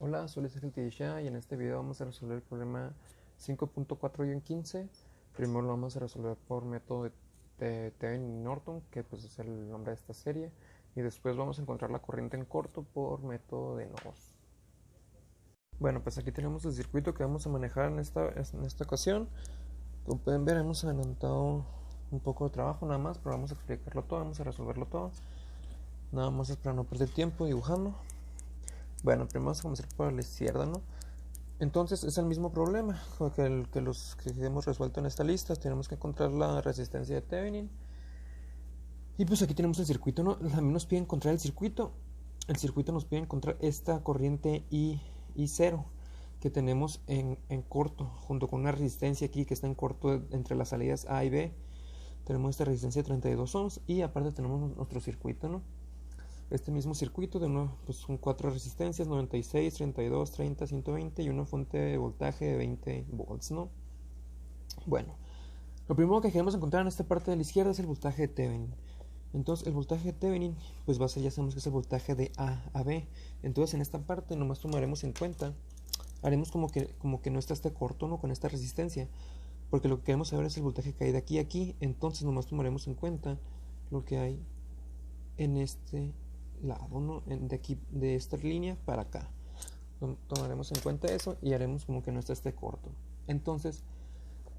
Hola, soy Luis Ángel Tidishá y en este video vamos a resolver el problema 5.4-15. Primero lo vamos a resolver por método de Thevenin y Norton, que pues es el nombre de esta serie, y después vamos a encontrar la corriente en corto por método de nodos. Bueno, pues aquí tenemos el circuito que vamos a manejar en esta ocasión. Como pueden ver, hemos adelantado un poco de trabajo nada más, pero vamos a explicarlo todo, vamos a resolverlo todo. Nada más es para no perder tiempo dibujando. Bueno, primero vamos a comenzar por la izquierda, ¿no? Entonces es el mismo problema que los que hemos resuelto en esta lista. Tenemos que encontrar la resistencia de Thevenin. Y pues aquí tenemos el circuito, ¿no? También nos pide encontrar el circuito. El circuito nos pide encontrar esta corriente I0 que tenemos en corto, junto con una resistencia aquí que está en corto entre las salidas A y B. Tenemos esta resistencia de 32 ohms y aparte tenemos nuestro circuito, ¿no? Este mismo circuito de nuevo, pues son 4 resistencias, 96, 32, 30, 120 y una fuente de voltaje de 20 volts, ¿no? Bueno, lo primero que queremos encontrar en esta parte de la izquierda es el voltaje de Thevenin. Entonces el voltaje de Thevenin pues va a ser, ya sabemos que es el voltaje de A a B. Entonces en esta parte nomás tomaremos en cuenta, haremos como que no está este corto, ¿no? Con esta resistencia, porque lo que queremos saber es el voltaje que hay de aquí a aquí. Entonces nomás tomaremos en cuenta lo que hay en este lado, ¿no? De aquí, de esta línea para acá. Tomaremos en cuenta eso y haremos como que no está este corto. Entonces,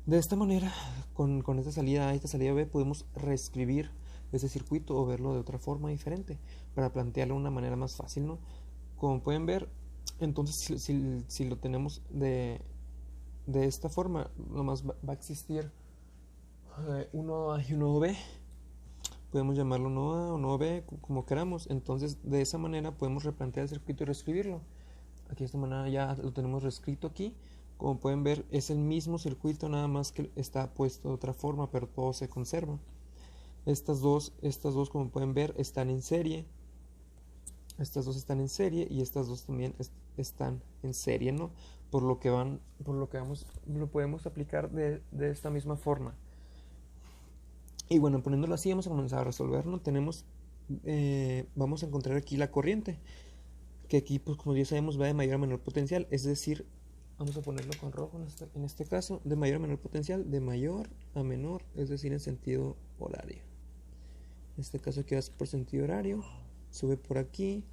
de esta manera, con esta salida A y esta salida B, podemos reescribir ese circuito o verlo de otra forma diferente para plantearlo de una manera más fácil, ¿no? Como pueden ver, entonces si lo tenemos de esta forma, nomás va a existir uno A y uno B. Podemos llamarlo nodo A o nodo B, como queramos. Entonces, de esa manera podemos replantear el circuito y reescribirlo. Aquí de esta manera ya lo tenemos reescrito aquí. Como pueden ver, es el mismo circuito, nada más que está puesto de otra forma, pero todo se conserva. Estas dos como pueden ver, están en serie. Estas dos están en serie y estas dos también están en serie, ¿no? Por lo que lo podemos aplicar de esta misma forma. Y bueno, poniéndolo así, vamos a comenzar a resolver, ¿no? Vamos a encontrar aquí la corriente, que aquí, pues como ya sabemos, va de mayor a menor potencial, es decir, vamos a ponerlo con rojo en este caso, de mayor a menor potencial, de mayor a menor, es decir, en sentido horario. En este caso aquí va por sentido horario, sube por aquí,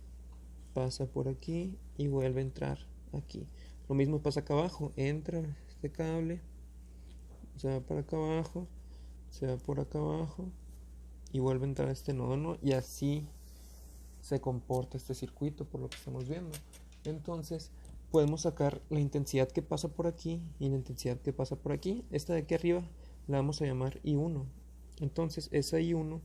pasa por aquí y vuelve a entrar aquí. Lo mismo pasa acá abajo, entra este cable, se va para acá abajo, se va por acá abajo y vuelve a entrar a este nodo, ¿no? Y así se comporta este circuito por lo que estamos viendo. Entonces podemos sacar la intensidad que pasa por aquí y la intensidad que pasa por aquí. Esta de aquí arriba la vamos a llamar I1. Entonces esa I1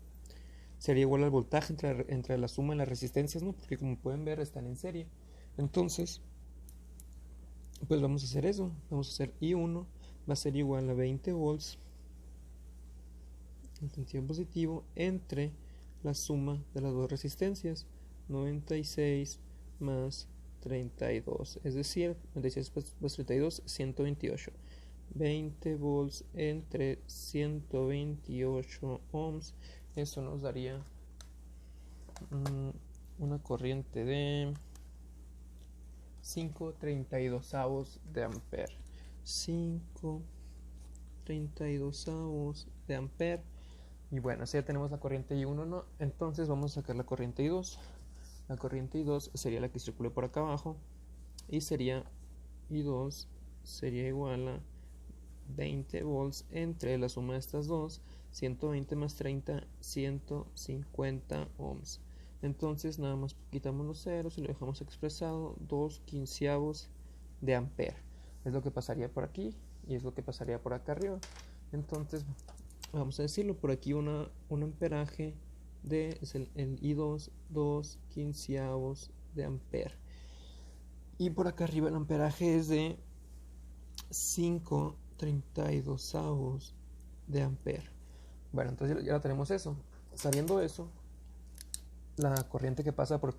sería igual al voltaje entre la suma de las resistencias, ¿no? Porque como pueden ver están en serie. Entonces pues vamos a hacer eso, vamos a hacer I1 va a ser igual a 20 volts en sentido positivo entre la suma de las dos resistencias, 96 más 32, es decir, 96 más 32, 128. 20 volts entre 128 ohms, eso nos daría una corriente de 5/32 de ampere. 5/32 de ampere. Y bueno, así ya tenemos la corriente I1, ¿no? Entonces vamos a sacar la corriente I2. La corriente I2 sería la que circule por acá abajo. Y sería I2 sería igual a 20 volts entre la suma de estas dos, 120 más 30, 150 ohms. Entonces nada más quitamos los ceros y lo dejamos expresado, 2/15 de ampere. Es lo que pasaría por aquí y es lo que pasaría por acá arriba. Entonces vamos a decirlo, por aquí un amperaje es el I2, 2/15 de ampere. Y por acá arriba el amperaje es de 5/32 de ampere. Bueno, entonces ya tenemos eso. Sabiendo eso, la corriente que pasa por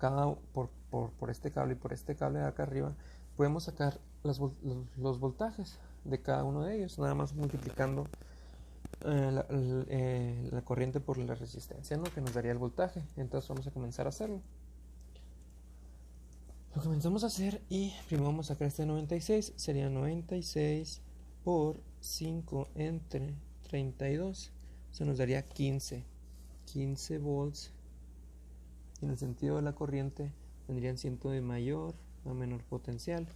este cable y por este cable de acá arriba, podemos sacar los voltajes de cada uno de ellos, nada más multiplicando la corriente por la resistencia, ¿no? Que nos daría el voltaje. Entonces vamos a comenzar a hacerlo. Lo comenzamos a hacer y primero vamos a sacar este 96. Sería 96 por 5 entre 32. Eso nos daría 15 volts. En el sentido de la corriente tendrían siendo de mayor a menor potencial.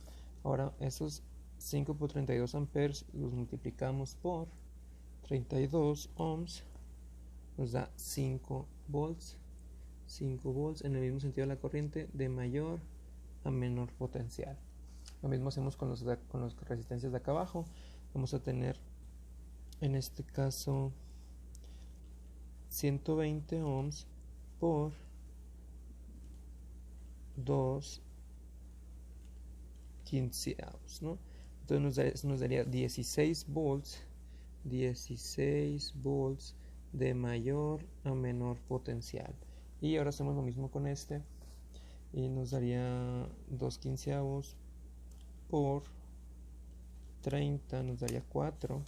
Ahora esos 5 por 32 amperes los multiplicamos por 32 ohms, nos da 5 volts. 5 volts en el mismo sentido de la corriente, de mayor a menor potencial. Lo mismo hacemos con las resistencias de acá abajo. Vamos a tener en este caso 120 ohms por 2 quinceavos, ¿no? Entonces nos daría 16 volts de mayor a menor potencial. Y ahora hacemos lo mismo con este y nos daría 2 quinceavos por 30, nos daría 4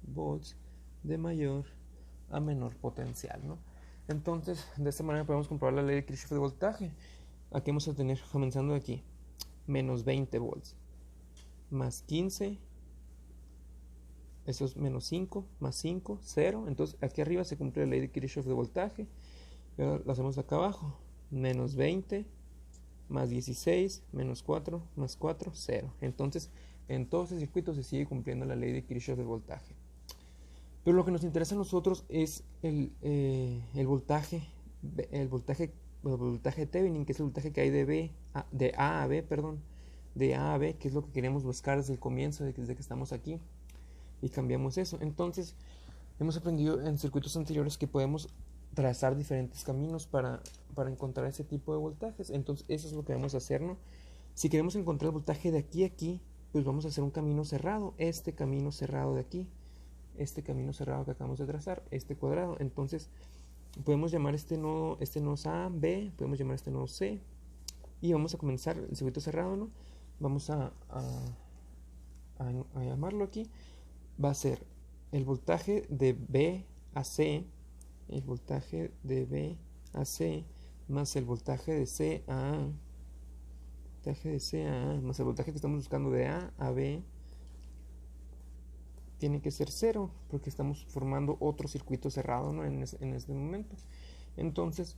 volts de mayor a menor potencial, ¿no? Entonces, de esta manera podemos comprobar la ley de Kirchhoff de voltaje. Aquí vamos a tener, comenzando de aquí, menos 20 volts, más 15, eso es menos 5, más 5, 0. Entonces, aquí arriba se cumple la ley de Kirchhoff de voltaje. Y ahora lo hacemos acá abajo, menos 20, más 16, menos 4, más 4, 0. Entonces, en todo este circuito se sigue cumpliendo la ley de Kirchhoff de voltaje. Pero lo que nos interesa a nosotros es el voltaje Thevenin, que es el voltaje que hay de A a B, que es lo que queremos buscar desde el comienzo, desde que estamos aquí, y cambiamos eso. Entonces, hemos aprendido en circuitos anteriores que podemos trazar diferentes caminos para encontrar ese tipo de voltajes. Entonces, eso es lo que vamos a hacer, ¿no? Si queremos encontrar el voltaje de aquí a aquí, pues vamos a hacer un camino cerrado, este camino cerrado de aquí, este camino cerrado que acabamos de trazar, este cuadrado. Entonces podemos llamar este nodo A, B, podemos llamar este nodo C, y vamos a comenzar el circuito cerrado, ¿no? Vamos a llamarlo aquí. Va a ser el voltaje de B a C, el voltaje de B a C, más el voltaje de C a A, más el voltaje que estamos buscando de A a B, tiene que ser 0, porque estamos formando otro circuito cerrado, ¿no? en este momento. Entonces,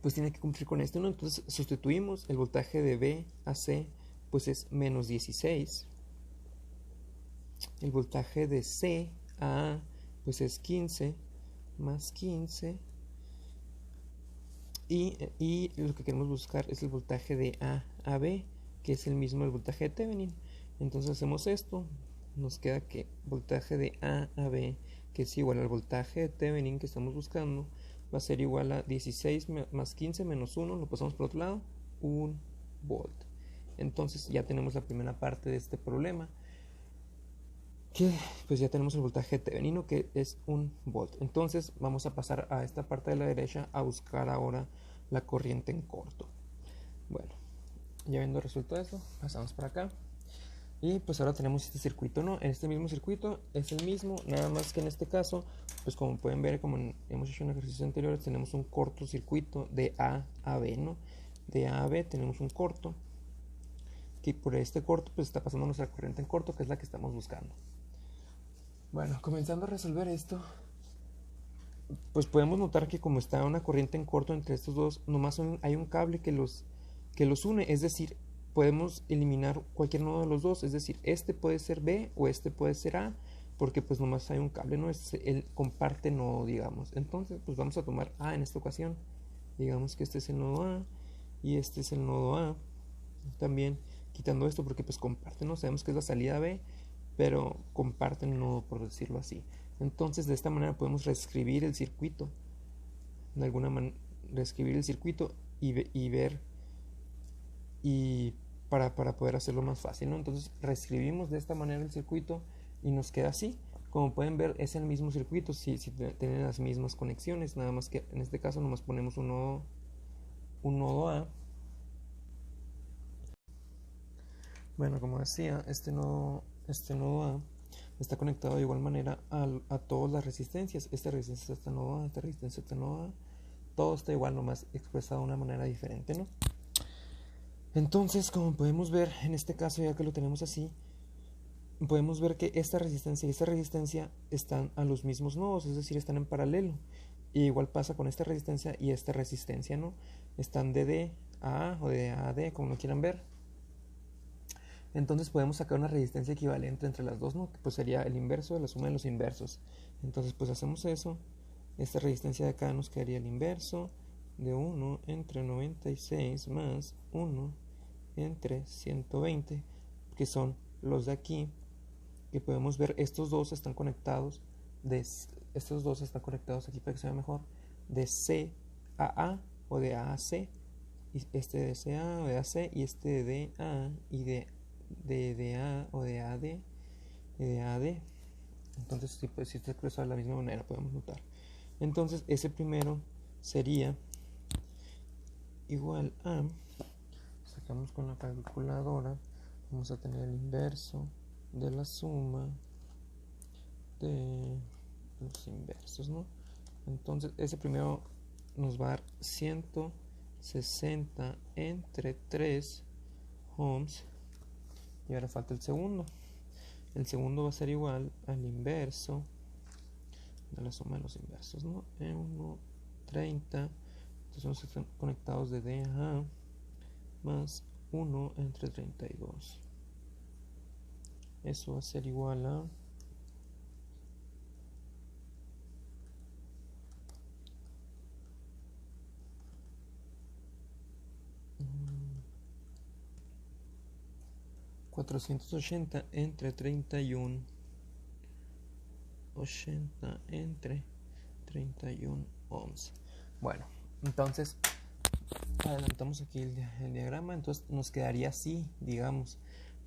pues tiene que cumplir con esto, ¿no? Entonces sustituimos el voltaje de B a C, pues es menos 16. El voltaje de C a A, pues es 15, más 15. Y lo que queremos buscar es el voltaje de A a B, que es el mismo el voltaje de Thevenin. Entonces hacemos esto. Nos queda que voltaje de A a B, que es igual al voltaje de Thevenin que estamos buscando, va a ser igual a 16 más 15 menos 1, lo pasamos por otro lado, 1 volt. Entonces ya tenemos la primera parte de este problema, que pues ya tenemos el voltaje thevenino, que es 1 volt. Entonces vamos a pasar a esta parte de la derecha a buscar ahora la corriente en corto. Bueno, ya habiendo resuelto eso, pasamos para acá. Y pues ahora tenemos este circuito, ¿no? En este mismo circuito es el mismo, nada más que en este caso, pues como pueden ver, como hemos hecho en ejercicios anteriores, tenemos un cortocircuito de A a B, ¿no? De A a B tenemos un corto, que por este corto pues está pasando nuestra corriente en corto, que es la que estamos buscando. Bueno, comenzando a resolver esto, pues podemos notar que como está una corriente en corto entre estos dos, nomás hay un cable que los une, es decir, podemos eliminar cualquier nodo de los dos, es decir, este puede ser B o este puede ser A, porque pues nomás hay un cable, no es el comparte nodo, digamos. Entonces pues vamos a tomar A en esta ocasión, digamos que este es el nodo A y este es el nodo A, también quitando esto porque pues comparten, no sabemos que es la salida B, pero comparten el nodo, por decirlo así. Entonces de esta manera podemos reescribir el circuito, de alguna manera reescribir el circuito y ver, y para poder hacerlo más fácil, ¿no? Entonces reescribimos de esta manera el circuito y nos queda así. Como pueden ver, es el mismo circuito, si tienen las mismas conexiones, nada más que en este caso nomás ponemos un nodo A. Bueno, como decía, este nodo A está conectado de igual manera a todas las resistencias. Esta resistencia está nodo A, esta resistencia está nodo A, todo está igual, nomás expresado de una manera diferente, ¿no? Entonces, como podemos ver, en este caso, ya que lo tenemos así, podemos ver que esta resistencia y esta resistencia están a los mismos nodos, es decir, están en paralelo. Y igual pasa con esta resistencia y esta resistencia, ¿no? Están de D a A o de A a D, como lo quieran ver. Entonces podemos sacar una resistencia equivalente entre las dos, ¿no? Que pues sería el inverso de la suma de los inversos. Entonces pues hacemos eso. Esta resistencia de acá nos quedaría el inverso de 1 entre 96 más 1 entre 120, que son los de aquí, que podemos ver estos dos están conectados aquí para que se vea mejor, de C a A o de A a C, y este de C a o de A a C, y este de D a y de A o de A D y de A a D. Entonces si está expresado de la misma manera, podemos notar. Entonces ese primero sería igual a, sacamos con la calculadora, vamos a tener el inverso de la suma de los inversos, ¿no? Entonces ese primero nos va a dar 160 entre 3 ohms, y ahora falta el segundo. El segundo va a ser igual al inverso de la suma de los inversos, ¿no? 1, 30. Entonces están conectados de D a A más 1 entre 32. Eso va a ser igual a 480 entre 31. 80 entre 31 ohms. Bueno, entonces adelantamos aquí el diagrama. Entonces nos quedaría así, digamos,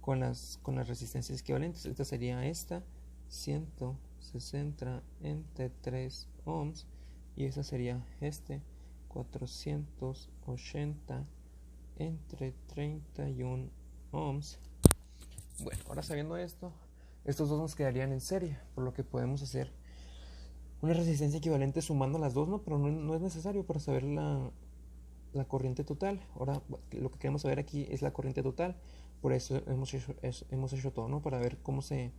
con las resistencias equivalentes. Esta sería 160 entre 3 ohms, y esa sería 480 entre 31 ohms. Bueno, ahora sabiendo esto, estos dos nos quedarían en serie, por lo que podemos hacer una resistencia equivalente sumando las dos, ¿no? Pero no es necesario para saber la corriente total. Ahora lo que queremos saber aquí es la corriente total. Por eso hemos hecho todo, ¿no? Para ver cómo se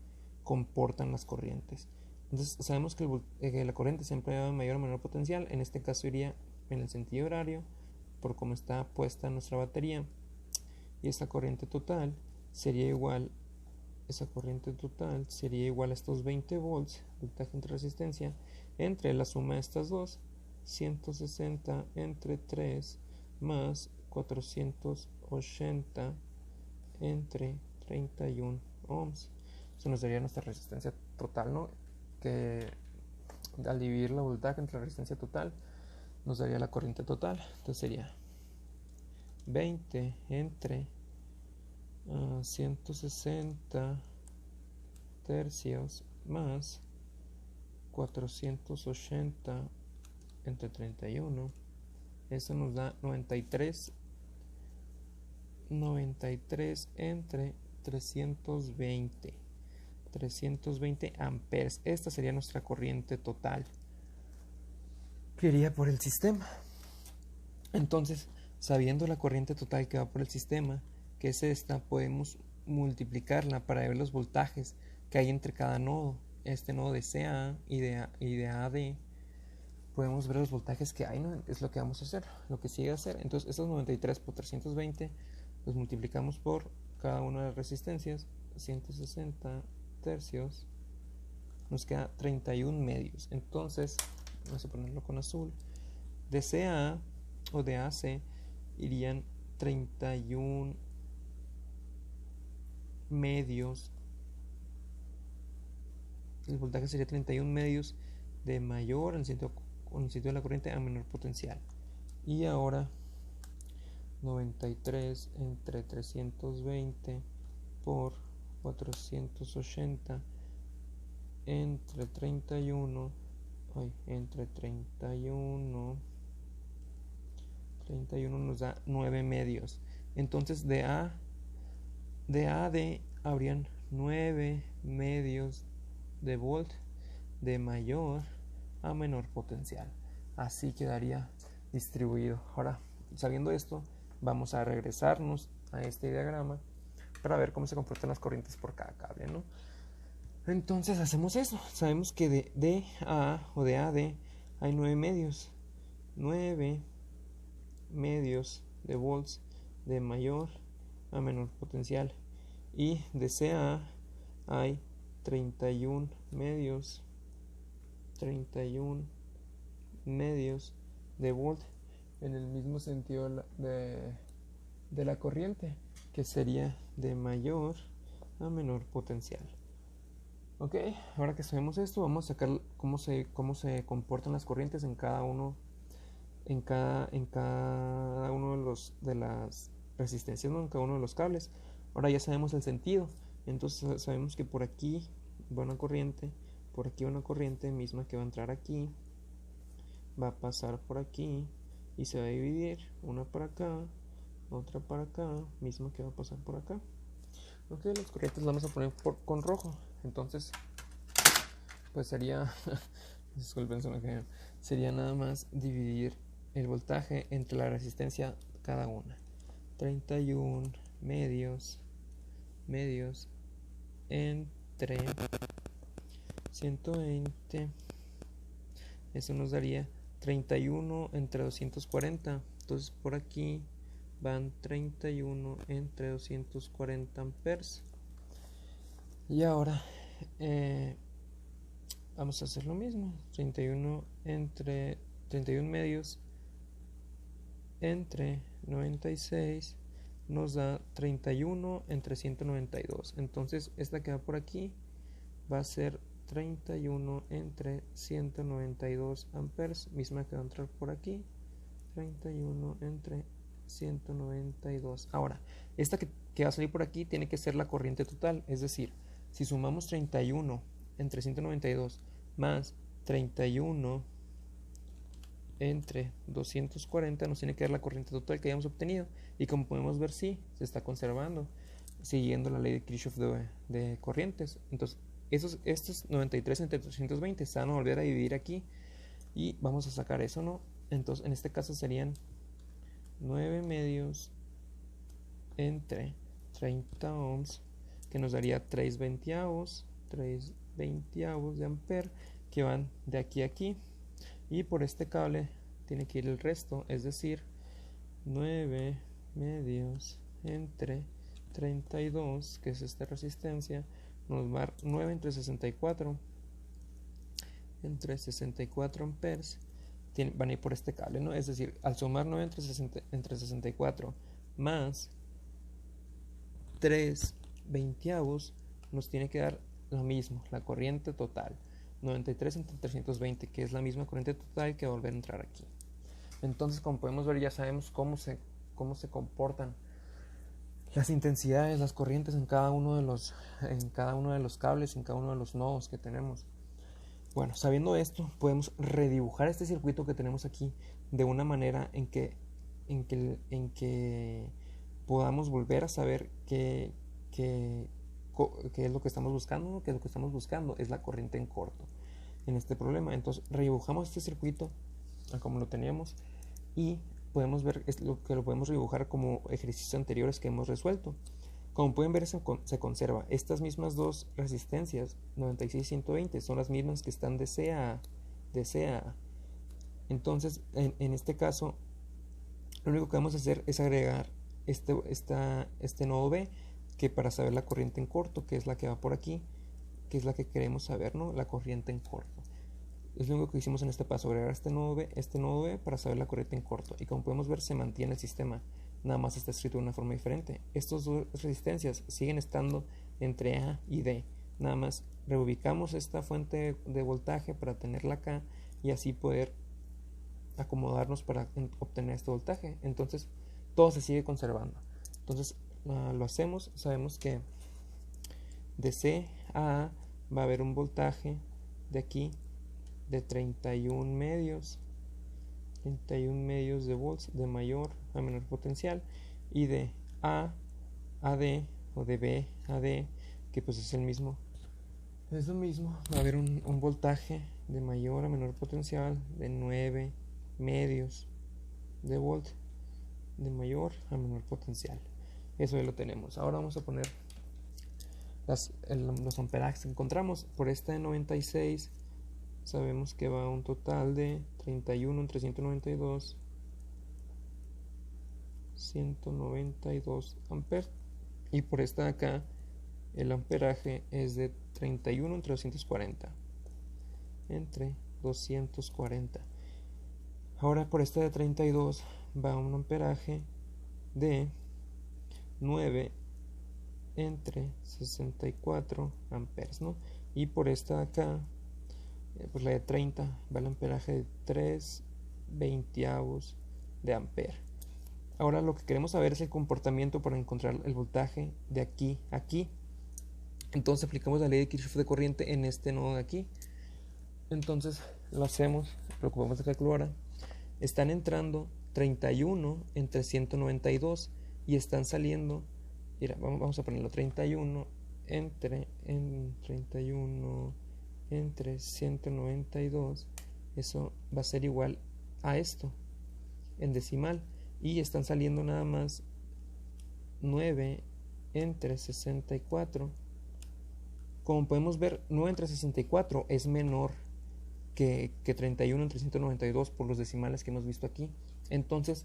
comportan las corrientes. Entonces sabemos que la corriente siempre va a mayor o menor potencial. En este caso iría en el sentido horario, por cómo está puesta nuestra batería. Y esa corriente total sería igual a estos 20 volts, voltaje entre resistencia, entre la suma de estas dos, 160 entre 3 más 480 entre 31 ohms. Eso nos daría nuestra resistencia total, ¿no? Que al dividir la voltaje entre la resistencia total nos daría la corriente total. Entonces sería 20 entre 160 tercios más 480 entre 31. Eso nos da 93 entre 320 amperes. Esta sería nuestra corriente total que iría por el sistema. Entonces, sabiendo la corriente total que va por el sistema, que es esta, podemos multiplicarla para ver los voltajes que hay entre cada nodo. Este nodo de CA y de A a D, podemos ver los voltajes que hay, ¿no? Es lo que vamos a hacer, lo que sigue a hacer. Entonces estos 93 por 320 los multiplicamos por cada una de las resistencias, 160 tercios, nos queda 31 medios. Entonces vamos a ponerlo con azul. De CA o de AC irían 31 medios. El voltaje sería 31 medios de mayor en el sentido de la corriente a menor potencial. Y ahora 93 entre 320 por 480 entre 31 nos da 9 medios. Entonces de A a D habrían 9 medios de volt de mayor a menor potencial. Así quedaría distribuido. Ahora, sabiendo esto, vamos a regresarnos a este diagrama para ver cómo se comportan las corrientes por cada cable, ¿no? Entonces hacemos eso. Sabemos que de D a A o de A a D hay 9 medios. 9 medios de volts de mayor a menor potencial. Y de C a A hay 31 medios. 31 medios de volt en el mismo sentido de la corriente, que sería de mayor a menor potencial. Ok, ahora que sabemos esto, vamos a sacar cómo se comportan las corrientes en cada uno de las resistencias, ¿no? En cada uno de los cables. Ahora ya sabemos el sentido, entonces sabemos que por aquí va una corriente, por aquí va una corriente misma que va a entrar aquí, va a pasar por aquí y se va a dividir, una para acá, otra para acá, misma que va a pasar por acá. Ok, las corrientes las vamos a poner con rojo. Entonces, pues sería disculpen, sería nada más dividir el voltaje entre la resistencia cada una. 31 medios entre 120, eso nos daría 31 entre 240. Entonces por aquí van 31 entre 240 amperes. Y ahora vamos a hacer lo mismo. 31 medios entre 96 nos da 31 entre 192. Entonces esta que va por aquí va a ser 31 entre 192 amperes, misma que va a entrar por aquí. 31 entre 192. Ahora, esta que va a salir por aquí tiene que ser la corriente total, es decir, si sumamos 31 entre 192 más 31 entre 240 nos tiene que dar la corriente total que hayamos obtenido, y como podemos ver, sí, se está conservando siguiendo la ley de Kirchhoff de corrientes. Entonces estos 93 entre 220 se van a volver a dividir aquí y vamos a sacar eso, ¿no? Entonces en este caso serían 9 medios entre 30 ohms, que nos daría 3 veintiavos de ampere, que van de aquí a aquí, y por este cable tiene que ir el resto, es decir, 9 medios entre 32, que es esta resistencia, nos va a dar 9 entre 64 amperes, van a ir por este cable, ¿no? Es decir, al sumar 9 entre 64 más 3 veintiavos nos tiene que dar lo mismo, la corriente total, 93 entre 320, que es la misma corriente total que va a volver a entrar aquí. Entonces, como podemos ver, ya sabemos cómo se comportan las intensidades, las corrientes en cada uno de los cables, en cada uno de los nodos que tenemos. Bueno, sabiendo esto, podemos redibujar este circuito que tenemos aquí de una manera en que podamos volver a saber qué es lo que estamos buscando. Que lo que estamos buscando es la corriente en corto en este problema. Entonces redibujamos este circuito como lo teníamos y podemos ver lo podemos redibujar como ejercicios anteriores que hemos resuelto. Como pueden ver, se conserva. Estas mismas dos resistencias, 96 y 120, son las mismas que están de C a A. Entonces, en este caso, lo único que vamos a hacer es agregar este nodo B, que para saber la corriente en corto, que es la que va por aquí, que es la que queremos saber, ¿no? La corriente en corto. Es lo único que hicimos en este paso, agregar este nodo B para saber la corriente en corto. Y como podemos ver, se mantiene el sistema, nada más está escrito de una forma diferente. Estas dos resistencias siguen estando entre A y D. Nada más reubicamos esta fuente de voltaje para tenerla acá y así poder acomodarnos para obtener este voltaje. Entonces todo se sigue conservando. Entonces lo hacemos, sabemos que de C a A va a haber un voltaje de aquí de 31 medios de volts de mayor a menor potencial, y de A a D o de B a D, que pues es lo mismo, va a haber un voltaje de mayor a menor potencial de 9 medios de volt de mayor a menor potencial. Eso ya lo tenemos. Ahora vamos a poner los amperajes que encontramos. Por esta de 96 sabemos que va a un total de 31 entre 192 amperes, y por esta de acá el amperaje es de 31 entre 240. Ahora por esta de 32 va a un amperaje de 9 entre 64 amperes, ¿no? Y por esta de acá, pues la de 30 va al amperaje de 3/20 de ampere. Ahora lo que queremos saber es el comportamiento para encontrar el voltaje de aquí a aquí. Entonces aplicamos la ley de Kirchhoff de corriente en este nodo de aquí. Entonces lo hacemos, lo ocupamos de calculadora. Están entrando 31 entre 192 y están saliendo, mira, vamos a ponerlo 31 entre 192, eso va a ser igual a esto en decimal, y están saliendo nada más 9 entre 64. Como podemos ver, 9 entre 64 es menor que 31 entre 192 por los decimales que hemos visto aquí. Entonces,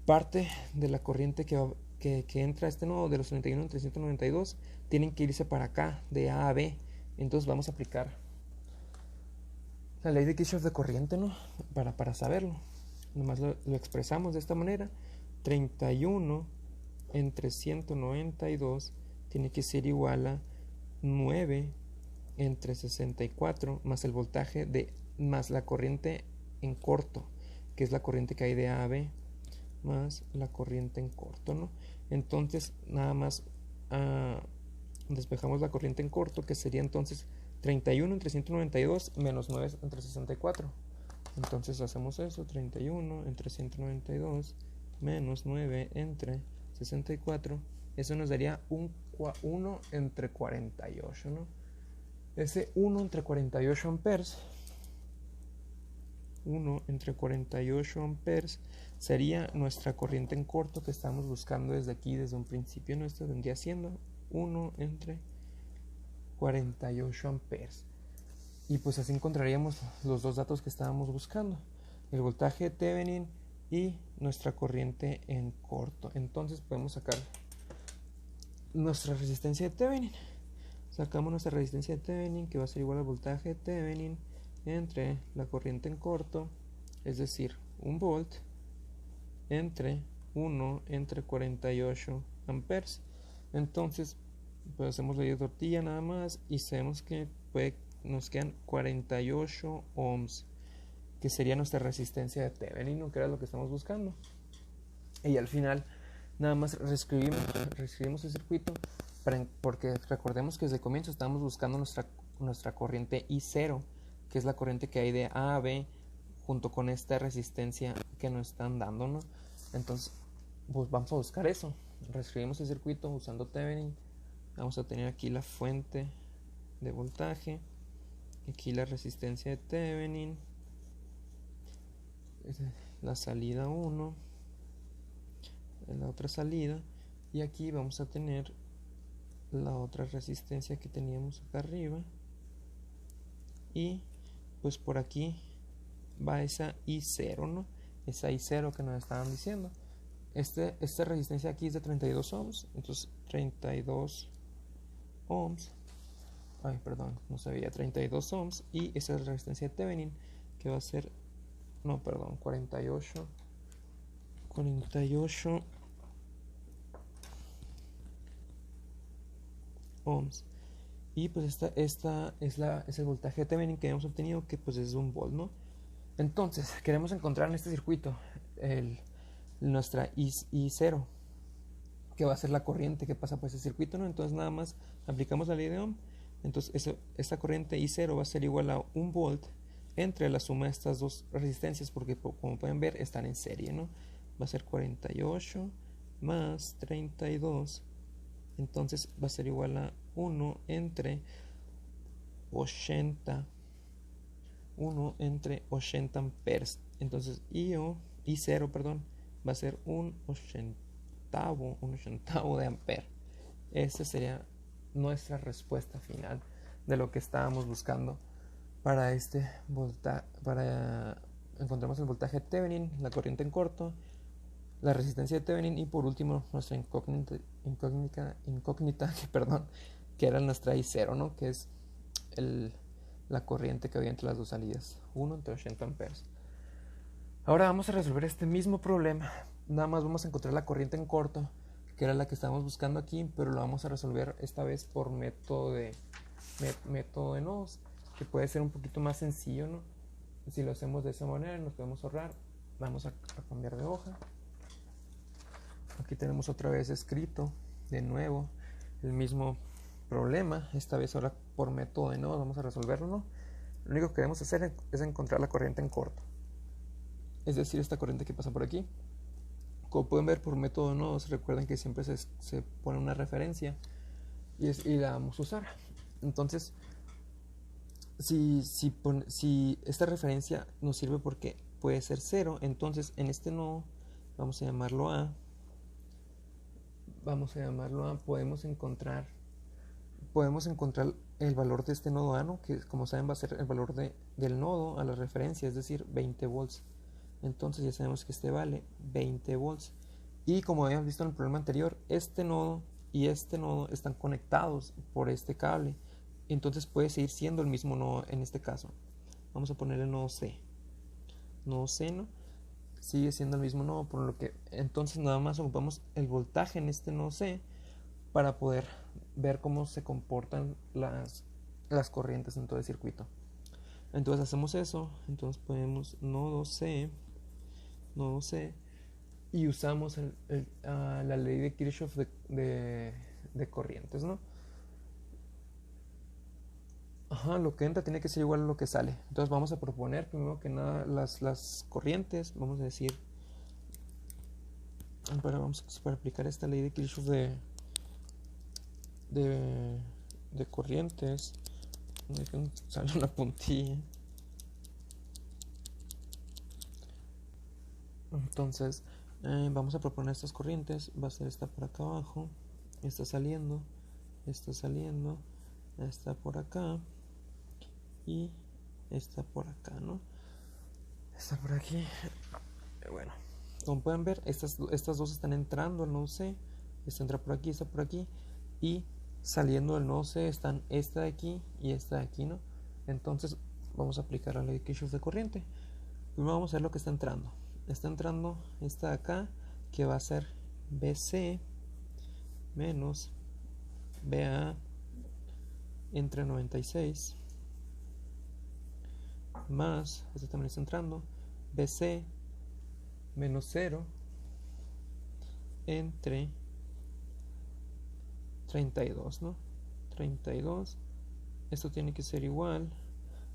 parte de la corriente que entra a este nodo de los 31 entre 192 tienen que irse para acá, de A a B. Entonces vamos a aplicar la ley de Kirchhoff de corriente, ¿no? Para saberlo. Nomás lo expresamos de esta manera. 31 entre 192 tiene que ser igual a 9 entre 64 más el voltaje más la corriente en corto, que es la corriente que hay de A a B, más la corriente en corto, ¿no? Entonces nada más despejamos la corriente en corto, que sería entonces 31 entre 192 menos 9 entre 64. Entonces hacemos eso, 31 entre 192 menos 9 entre 64. Eso nos daría 1 entre 48, ¿no? Ese 1 entre 48 amperes, 1 entre 48 amperes sería nuestra corriente en corto que estamos buscando desde aquí, desde un principio. Nuestro vendría siendo 1 entre 48 amperes. Y pues así encontraríamos los dos datos que estábamos buscando, el voltaje de Thevenin y nuestra corriente en corto. Entonces podemos sacar nuestra resistencia de Thevenin. Sacamos nuestra resistencia de Thevenin, que va a ser igual al voltaje de Thevenin entre la corriente en corto, es decir, 1 volt, entre 1 entre 48 amperes. Entonces pues hacemos la de tortilla nada más y sabemos que nos quedan 48 ohms, que sería nuestra resistencia de Thevenin, que era lo que estamos buscando. Y al final nada más reescribimos el circuito, porque recordemos que desde el comienzo estábamos buscando nuestra corriente I0, que es la corriente que hay de A a B junto con esta resistencia que nos están dando, ¿no? Entonces pues vamos a buscar eso. Reescribimos el circuito usando Thevenin. Vamos a tener aquí la fuente de voltaje, aquí la resistencia de Thevenin, la salida 1, la otra salida, y aquí vamos a tener la otra resistencia que teníamos acá arriba, y pues por aquí va esa I0, ¿no? Esa I0 que nos estaban diciendo. Esta resistencia aquí es de 32 ohms, entonces 32 ohms, ay, perdón, no se veía, 32 ohms, y esa es la resistencia de Thevenin, que va a ser, no, perdón, 48 ohms. Y pues esta es el voltaje de Thevenin que hemos obtenido, que pues es de 1 volt, ¿no? Entonces queremos encontrar en este circuito nuestra I0, que va a ser la corriente que pasa por ese circuito, ¿no? Entonces nada más aplicamos la ley de Ohm. Entonces esta corriente I0 va a ser igual a 1 volt entre la suma de estas dos resistencias, porque como pueden ver están en serie, ¿no? Va a ser 48 más 32, entonces va a ser igual a 1 entre 80 amperes. Entonces IO I0, perdón, va a ser un ochentavo de ampere. Esa sería nuestra respuesta final de lo que estábamos buscando para este para encontramos el voltaje de Thevenin, la corriente en corto, la resistencia de Thevenin y por último nuestra incógnita que era nuestra I0, ¿no? Que es la corriente que había entre las dos salidas, 1 entre 80 amperes. Ahora vamos a resolver este mismo problema. Nada más vamos a encontrar la corriente en corto, que era la que estábamos buscando aquí, pero lo vamos a resolver esta vez por método de nodos, que puede ser un poquito más sencillo, ¿no? Si lo hacemos de esa manera nos podemos ahorrar. Vamos a cambiar de hoja. Aquí tenemos otra vez escrito de nuevo el mismo problema, esta vez ahora por método de nodos. Vamos a resolverlo, ¿no? Lo único que queremos hacer es encontrar la corriente en corto, es decir, esta corriente que pasa por aquí. Como pueden ver, por método de nodos, recuerden que siempre se pone una referencia y la vamos a usar. Entonces, si esta referencia nos sirve porque puede ser 0, entonces en este nodo vamos a llamarlo A. Podemos encontrar el valor de este nodo A, ¿no? Que como saben va a ser el valor del nodo a la referencia, es decir, 20 volts. Entonces ya sabemos que este vale 20 volts. Y como habíamos visto en el problema anterior, este nodo y este nodo están conectados por este cable. Entonces puede seguir siendo el mismo nodo en este caso. Vamos a poner el nodo C. Nodo C, ¿no? Sigue siendo el mismo nodo, por lo que entonces nada más ocupamos el voltaje en este nodo C para poder ver cómo se comportan las corrientes en todo el circuito. Entonces hacemos eso. Entonces ponemos nodo C y usamos la ley de Kirchhoff de corrientes, ¿no? Lo que entra tiene que ser igual a lo que sale. Entonces vamos a proponer primero que nada las corrientes. Vamos a decir, para aplicar esta ley de Kirchhoff de corrientes, sale una puntilla. Entonces vamos a proponer estas corrientes. Va a ser esta por acá abajo, está saliendo, está por acá y está por acá, ¿no? Está por aquí. Bueno, como pueden ver, estas dos están entrando al nodo C. Esta entra por aquí, esta por aquí, y saliendo del nodo C están esta de aquí y esta de aquí, ¿no? Entonces vamos a aplicar la ley de Kirchhoff de corriente. Primero vamos a ver lo que está entrando. Está entrando esta de acá, que va a ser BC menos BA entre 96, más, este también está entrando, BC menos 0 entre 32, ¿no? 32. Esto tiene que ser igual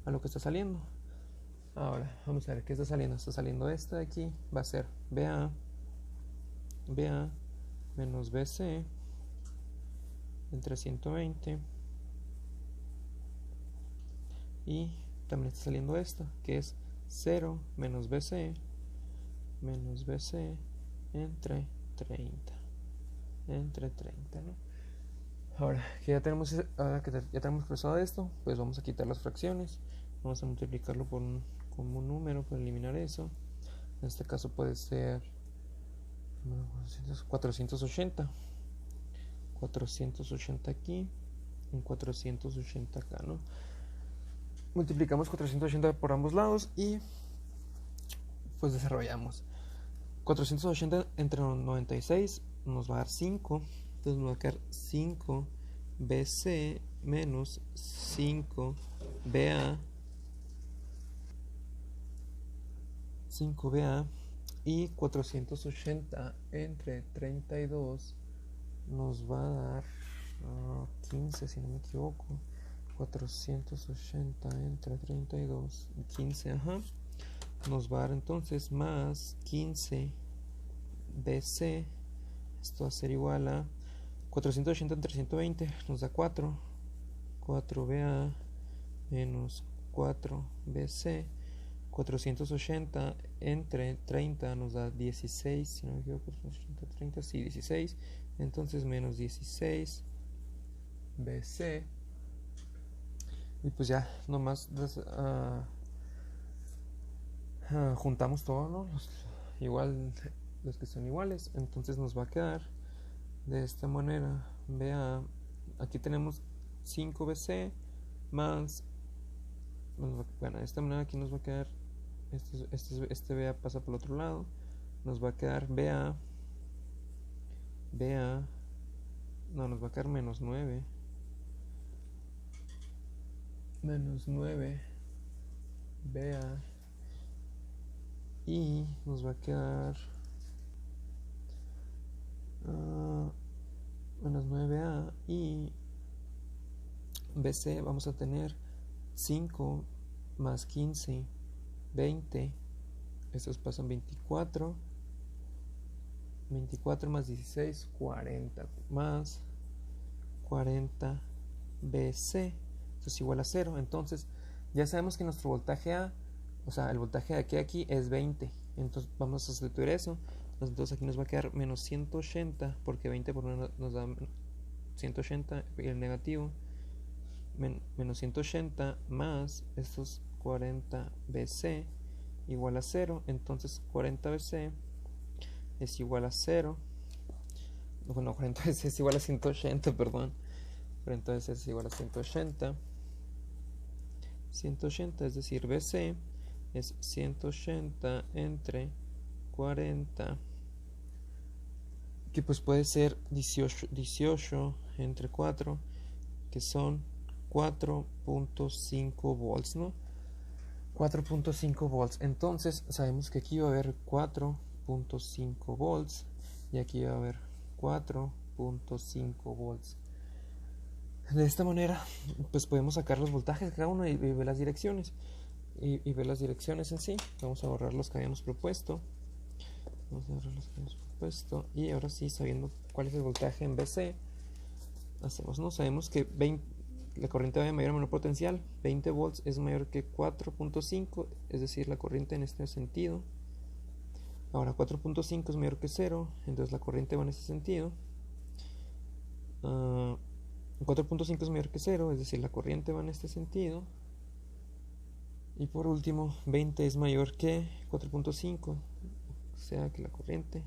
a lo que está saliendo. Ahora, vamos a ver qué está saliendo. Está saliendo esta de aquí. Va a ser BA menos BC entre 120. Y también está saliendo esta, que es 0 menos BC entre 30. Entre 30, ¿no? Ahora que ya tenemos expresado esto, pues vamos a quitar las fracciones. Vamos a multiplicarlo por un número para eliminar eso. En este caso puede ser 480 aquí y 480 acá, ¿no? Multiplicamos 480 por ambos lados y pues desarrollamos 480 entre 96 nos va a dar 5. Entonces nos va a quedar 5 BC menos 5 BA y 480 entre 32 nos va a dar 15, si no me equivoco. 480 entre 32 15, nos va a dar entonces más 15 BC. Esto va a ser igual a 480 entre 120 nos da 4 BA menos 4 BC 480 entre 30 nos da 16, si no me equivoco, 480, 30, sí, 16, entonces menos 16 BC, y pues ya nomás juntamos todo, ¿no? Igual los que son iguales, entonces nos va a quedar de esta manera. Vea, aquí tenemos 5 BC más, bueno, de esta manera aquí nos va a quedar este BA pasa por el otro lado, nos va a quedar BA, no, nos va a quedar menos 9 BA, y nos va a quedar menos 9A, y BC vamos a tener 5 más 15, 20, estos pasan 24 más 16, 40, más 40 BC, esto es igual a 0. Entonces ya sabemos que nuestro voltaje A, o sea, el voltaje de aquí a aquí es 20, entonces vamos a sustituir eso. Entonces aquí nos va a quedar menos 180, porque 20 por 1 nos da 180, y el negativo, menos 180 más estos 40 BC igual a 0. Entonces 40 BC es igual a 0. Bueno, 40 BC es igual a 180, perdón. 40 BC es igual a 180. 180, es decir, BC es 180 entre 40, que pues puede ser 18 entre 4, que son 4.5 volts, ¿no? 4.5 volts. Entonces sabemos que aquí va a haber 4.5 volts y aquí va a haber 4.5 volts. De esta manera pues podemos sacar los voltajes de cada uno y ver las direcciones, y ver las direcciones en sí. Vamos a borrar los que habíamos propuesto. Y ahora sí, sabiendo cuál es el voltaje en BC, hacemos, ¿no? Sabemos que la corriente va de mayor a menor potencial. 20 volts es mayor que 4.5, es decir, la corriente en este sentido. Ahora 4.5 es mayor que 0, entonces la corriente va en ese sentido. 4.5 es mayor que 0, es decir, la corriente va en este sentido. Y por último, 20 es mayor que 4.5, o sea que la corriente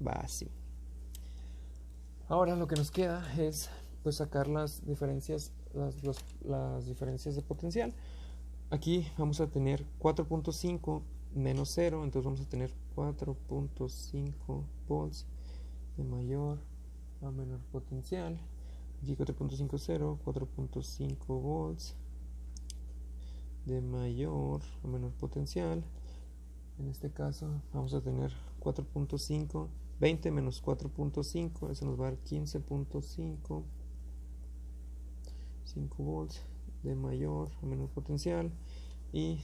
va así. Ahora lo que nos queda es pues sacar las diferencias, las diferencias de potencial. Aquí vamos a tener 4.5 menos 0, entonces vamos a tener 4.5 volts de mayor a menor potencial. Aquí 4.5, 0, 4.5 volts de mayor a menor potencial. En este caso vamos a tener 4.5, 20 menos 4.5, eso nos va a dar 15.5 volts de mayor a menor potencial, y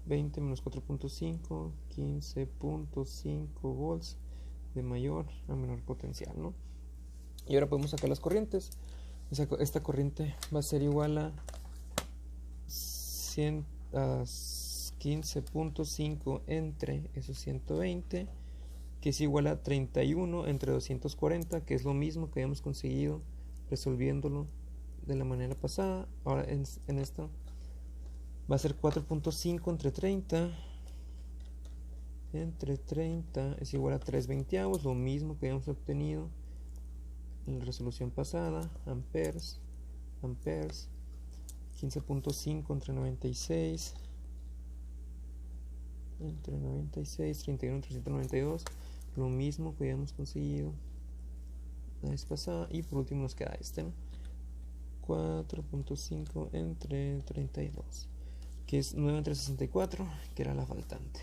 20 menos 4.5, 15.5 volts de mayor a menor potencial, ¿no? Y ahora podemos sacar las corrientes. Esta corriente va a ser igual a 15.5 entre esos 120, que es igual a 31 entre 240, que es lo mismo que habíamos conseguido resolviéndolo de la manera pasada. Ahora en esta va a ser 4.5 entre 30 es igual a 3/20, lo mismo que habíamos obtenido en la resolución pasada. Amperes. 15.5 entre 96, 31 entre 192, lo mismo que habíamos conseguido la vez pasada. Y por último nos queda este, ¿no? 4.5 entre 32, que es 9 entre 64, que era la faltante.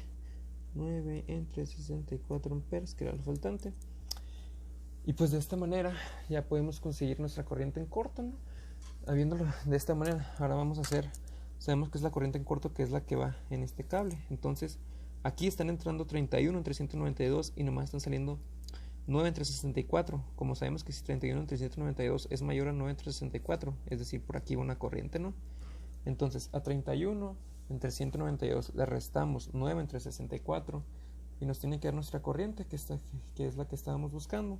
9 entre 64 amperes, que era la faltante. Y pues de esta manera ya podemos conseguir nuestra corriente en corto, ¿no? Habiéndolo de esta manera, ahora vamos a hacer, sabemos que es la corriente en corto, que es la que va en este cable. Entonces aquí están entrando 31 entre 192 y nomás están saliendo 9 entre 64. Como sabemos que si 31 entre 192 es mayor a 9 entre 64, es decir, por aquí va una corriente, ¿no? Entonces a 31 entre 192 le restamos 9 entre 64 y nos tiene que dar nuestra corriente, que es la que estábamos buscando.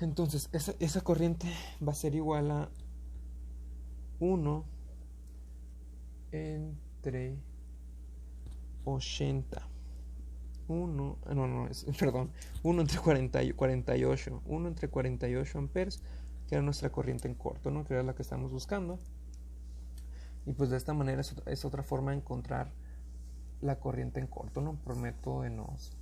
Entonces esa corriente va a ser igual a 1 entre 80. 1 entre 48. 1 entre 48 amperes, que era nuestra corriente en corto, ¿no? Que era la que estamos buscando. Y pues de esta manera es otra forma de encontrar la corriente en corto, ¿no? Por método de nodos.